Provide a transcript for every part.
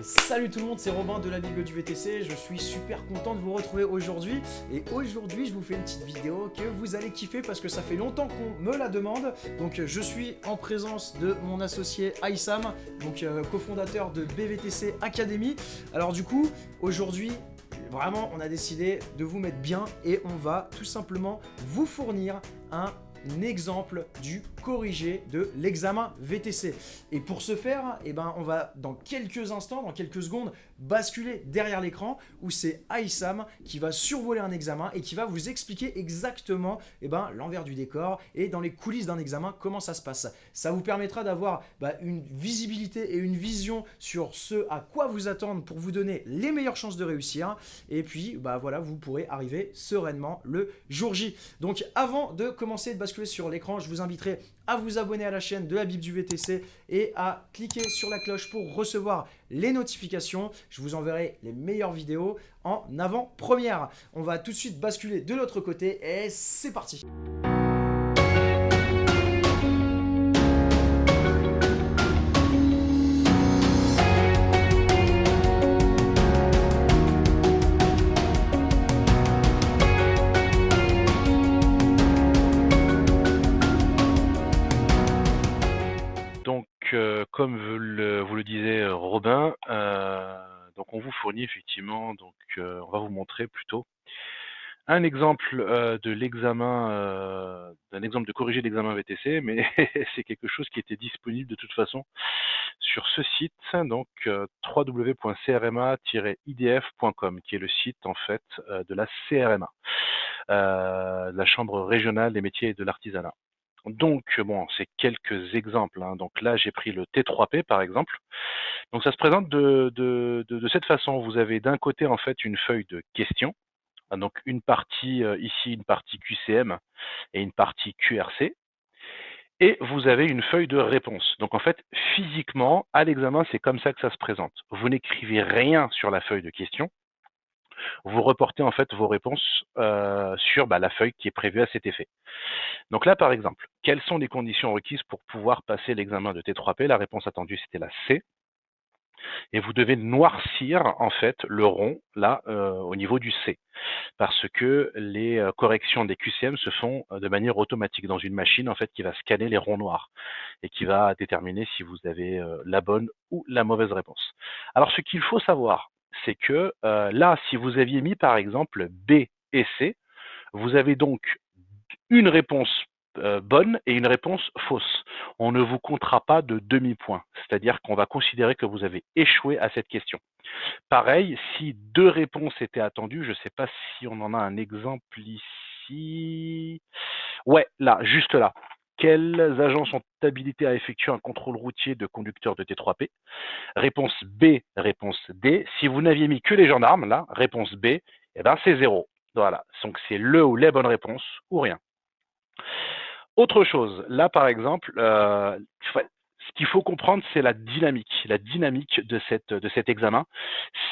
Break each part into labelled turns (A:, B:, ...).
A: Salut tout le monde, c'est Robin de la Bible du VTC, je suis super content de vous retrouver aujourd'hui et aujourd'hui je vous fais une petite vidéo que vous allez kiffer parce que ça fait longtemps qu'on me la demande. Donc je suis en présence de mon associé Aïssam, donc cofondateur de BVTC Academy. Alors du coup, aujourd'hui, vraiment on a décidé de vous mettre bien et on va tout simplement vous fournir un exemple du corrigé de l'examen VTC. Et pour ce faire, on va dans quelques instants, dans quelques secondes, basculer derrière l'écran où c'est Aïssam qui va survoler un examen et qui va vous expliquer exactement l'envers du décor et dans les coulisses d'un examen comment ça se passe. Ça vous permettra d'avoir une visibilité et une vision sur ce à quoi vous attendre pour vous donner les meilleures chances de réussir. Et puis voilà, vous pourrez arriver sereinement le jour J. Donc avant de commencer de basculer sur l'écran, je vous inviterai à vous abonner à la chaîne de la Bible du VTC et à cliquer sur la cloche pour recevoir les notifications. Je vous enverrai les meilleures vidéos en avant-première. On va tout de suite basculer de l'autre côté et c'est parti.
B: Comme vous le disiez Robin, donc on vous fournit effectivement, on va vous montrer plutôt un exemple de l'examen, d'un exemple de corrigé d'examen VTC, mais c'est quelque chose qui était disponible de toute façon sur ce site, donc www.crma-idf.com, qui est le site en fait de la CRMA, la Chambre régionale des métiers et de l'artisanat. Donc, bon, c'est quelques exemples, hein. Donc là, j'ai pris le T3P, par exemple. Donc, ça se présente de cette façon. Vous avez d'un côté, en fait, une feuille de questions. Donc, une partie ici, une partie QCM et une partie QRC. Et vous avez une feuille de réponse. Donc, en fait, physiquement, à l'examen, c'est comme ça que ça se présente. Vous n'écrivez rien sur la feuille de questions. Vous reportez, en fait, vos réponses sur la feuille qui est prévue à cet effet. Donc là, par exemple, quelles sont les conditions requises pour pouvoir passer l'examen de T3P? La réponse attendue, c'était la C. Et vous devez noircir, en fait, le rond, là, au niveau du C. Parce que les corrections des QCM se font de manière automatique dans une machine, en fait, qui va scanner les ronds noirs et qui va déterminer si vous avez la bonne ou la mauvaise réponse. Alors, ce qu'il faut savoir, c'est que là, si vous aviez mis, par exemple, B et C, vous avez donc une réponse bonne et une réponse fausse. On ne vous comptera pas de demi-point, c'est-à-dire qu'on va considérer que vous avez échoué à cette question. Pareil, si deux réponses étaient attendues, je ne sais pas si on en a un exemple ici. Ouais, là, juste là. Quels agents sont habilités à effectuer un contrôle routier de conducteur de T3P? Réponse B, réponse D. Si vous n'aviez mis que les gendarmes, là, réponse B, c'est 0. Voilà, donc c'est le ou les bonnes réponses ou rien. Autre chose, là par exemple, ce qu'il faut comprendre, c'est la dynamique de cet examen.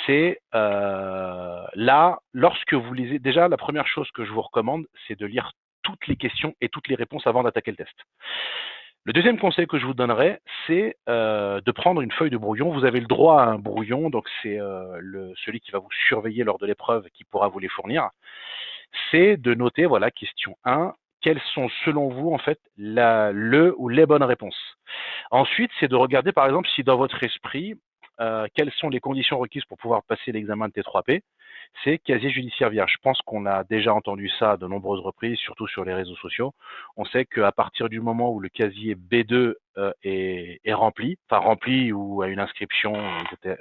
B: C'est là, lorsque vous lisez, déjà la première chose que je vous recommande, c'est de lire toutes les questions et toutes les réponses avant d'attaquer le test. Le deuxième conseil que je vous donnerai, c'est de prendre une feuille de brouillon. Vous avez le droit à un brouillon, donc c'est celui qui va vous surveiller lors de l'épreuve qui pourra vous les fournir. C'est de noter, voilà, question 1, quelles sont selon vous en fait le ou les bonnes réponses. Ensuite, c'est de regarder par exemple si dans votre esprit, quelles sont les conditions requises pour pouvoir passer l'examen de T3P. C'est casier judiciaire vierge. Je pense qu'on a déjà entendu ça de nombreuses reprises, surtout sur les réseaux sociaux. On sait qu'à partir du moment où le casier B2 est rempli, enfin rempli ou à une inscription, etc.,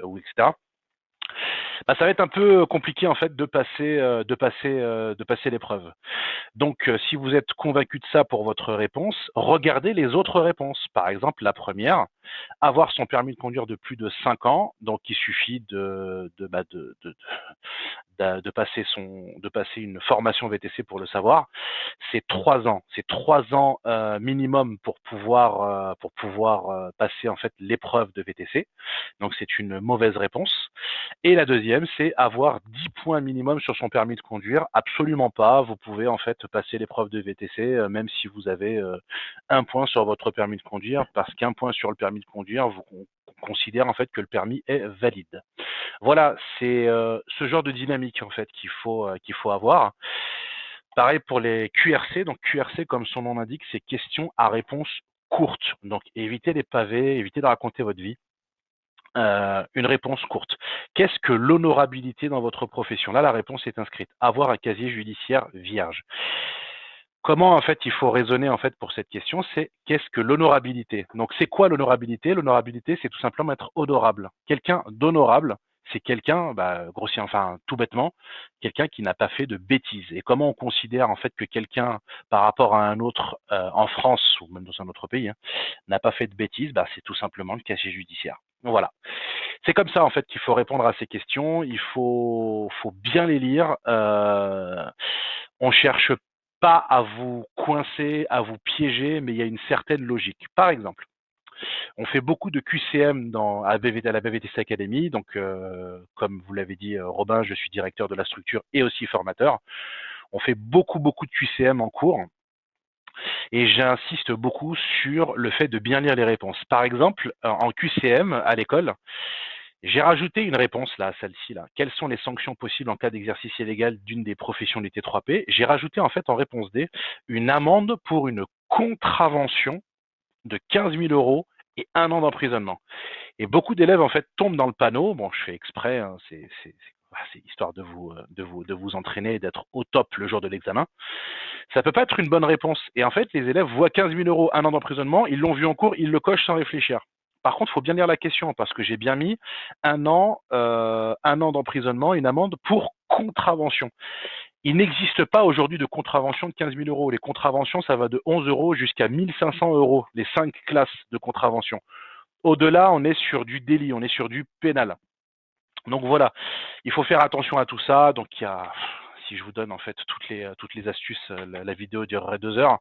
B: ça va être un peu compliqué en fait de passer l'épreuve. Donc, si vous êtes convaincu de ça pour votre réponse, regardez les autres réponses. Par exemple, la première, avoir son permis de conduire de plus de 5 ans, donc il suffit de passer une formation VTC pour le savoir. C'est 3 ans. C'est 3 ans minimum pour pouvoir passer en fait l'épreuve de VTC. Donc c'est une mauvaise réponse. Et la deuxième, c'est avoir 10 points minimum sur son permis de conduire. Absolument pas. Vous pouvez en fait passer l'épreuve de VTC même si vous avez 1 point sur votre permis de conduire, parce qu'1 point sur le permis de conduire, vous considère en fait que le permis est valide. Voilà, c'est ce genre de dynamique en fait qu'il faut avoir. Pareil pour les QRC. Donc QRC, comme son nom l'indique, c'est questions à réponse courte. Donc évitez les pavés, évitez de raconter votre vie. Une réponse courte. Qu'est-ce que l'honorabilité dans votre profession? Là, la réponse est inscrite. Avoir un casier judiciaire vierge. Comment en fait il faut raisonner en fait pour cette question? C'est qu'est-ce que l'honorabilité? Donc c'est quoi l'honorabilité? L'honorabilité, c'est tout simplement être honorable. Quelqu'un d'honorable, c'est quelqu'un, grossier, enfin tout bêtement, quelqu'un qui n'a pas fait de bêtises. Et comment on considère en fait que quelqu'un, par rapport à un autre en France ou même dans un autre pays, hein, n'a pas fait de bêtises? C'est tout simplement le casier judiciaire. Voilà. C'est comme ça en fait qu'il faut répondre à ces questions. Il faut bien les lire. On cherche pas à vous coincer, à vous piéger, mais il y a une certaine logique. Par exemple, on fait beaucoup de QCM à la BVTC Academy. Donc, comme vous l'avez dit, Robin, je suis directeur de la structure et aussi formateur. On fait beaucoup de QCM en cours. Et j'insiste beaucoup sur le fait de bien lire les réponses. Par exemple, en QCM à l'école, j'ai rajouté une réponse là, celle-ci là. Quelles sont les sanctions possibles en cas d'exercice illégal d'une des professions du T3P? J'ai rajouté en fait en réponse D une amende pour une contravention de 15 000 € et 1 an d'emprisonnement. Et beaucoup d'élèves en fait tombent dans le panneau. Bon, je fais exprès, hein, c'est histoire de vous entraîner et d'être au top le jour de l'examen. Ça peut pas être une bonne réponse. Et en fait, les élèves voient 15 000 €, 1 an d'emprisonnement, ils l'ont vu en cours, ils le cochent sans réfléchir. Par contre, il faut bien lire la question parce que j'ai bien mis 1 an d'emprisonnement, une amende pour contravention. Il n'existe pas aujourd'hui de contravention de 15 000 €. Les contraventions, ça va de 11 € jusqu'à 1 500 €, les 5 classes de contravention. Au-delà, on est sur du délit, on est sur du pénal. Donc voilà, il faut faire attention à tout ça. Donc si je vous donne en fait toutes les astuces, la vidéo durerait 2 heures.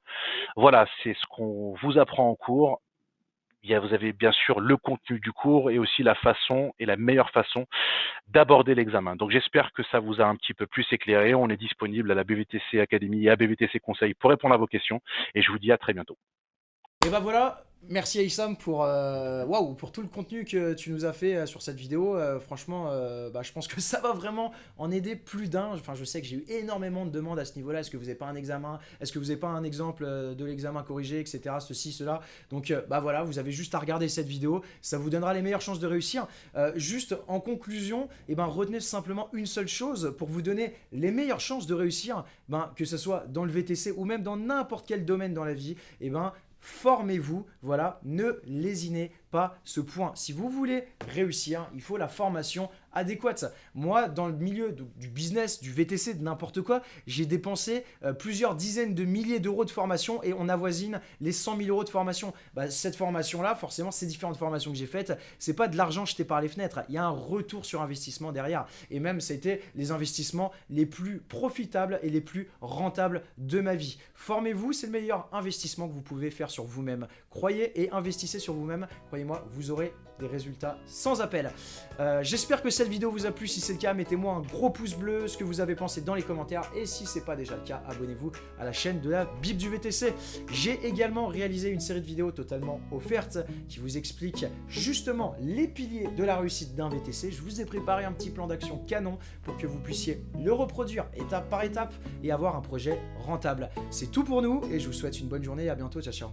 B: Voilà, c'est ce qu'on vous apprend en cours. Vous avez bien sûr le contenu du cours et aussi la façon et la meilleure façon d'aborder l'examen. Donc j'espère que ça vous a un petit peu plus éclairé. On est disponible à la BVTC Academy et à BVTC Conseil pour répondre à vos questions. Et je vous dis à très bientôt.
A: Et voilà, merci Aïssam pour, pour tout le contenu que tu nous as fait sur cette vidéo. Franchement, je pense que ça va vraiment en aider plus d'un. Enfin, je sais que j'ai eu énormément de demandes à ce niveau-là. Est-ce que vous n'avez pas un examen? Est-ce que vous n'avez pas un exemple de l'examen corrigé, etc. Ceci, cela. Donc, voilà, vous avez juste à regarder cette vidéo. Ça vous donnera les meilleures chances de réussir. Juste en conclusion, retenez simplement une seule chose pour vous donner les meilleures chances de réussir, que ce soit dans le VTC ou même dans n'importe quel domaine dans la vie. Formez-vous, voilà, ne lésinez pas ce point. Si vous voulez réussir, il faut la formation adéquate. Moi, dans le milieu du business, du VTC, de n'importe quoi, j'ai dépensé plusieurs dizaines de milliers d'euros de formation et on avoisine les 100 000 € de formation. Cette formation-là, forcément, ces différentes formations que j'ai faites, c'est pas de l'argent jeté par les fenêtres. Il y a un retour sur investissement derrière. Et même, c'était les investissements les plus profitables et les plus rentables de ma vie. Formez-vous, c'est le meilleur investissement que vous pouvez faire sur vous-même. Croyez et investissez sur vous-même. Croyez-moi, vous aurez des résultats sans appel. J'espère que cette vidéo vous a plu. Si c'est le cas, mettez-moi un gros pouce bleu, ce que vous avez pensé dans les commentaires. Et si ce n'est pas déjà le cas, abonnez-vous à la chaîne de la Bible du VTC. J'ai également réalisé une série de vidéos totalement offertes qui vous explique justement les piliers de la réussite d'un VTC. Je vous ai préparé un petit plan d'action canon pour que vous puissiez le reproduire étape par étape et avoir un projet rentable. C'est tout pour nous et je vous souhaite une bonne journée et à bientôt. Ciao, ciao.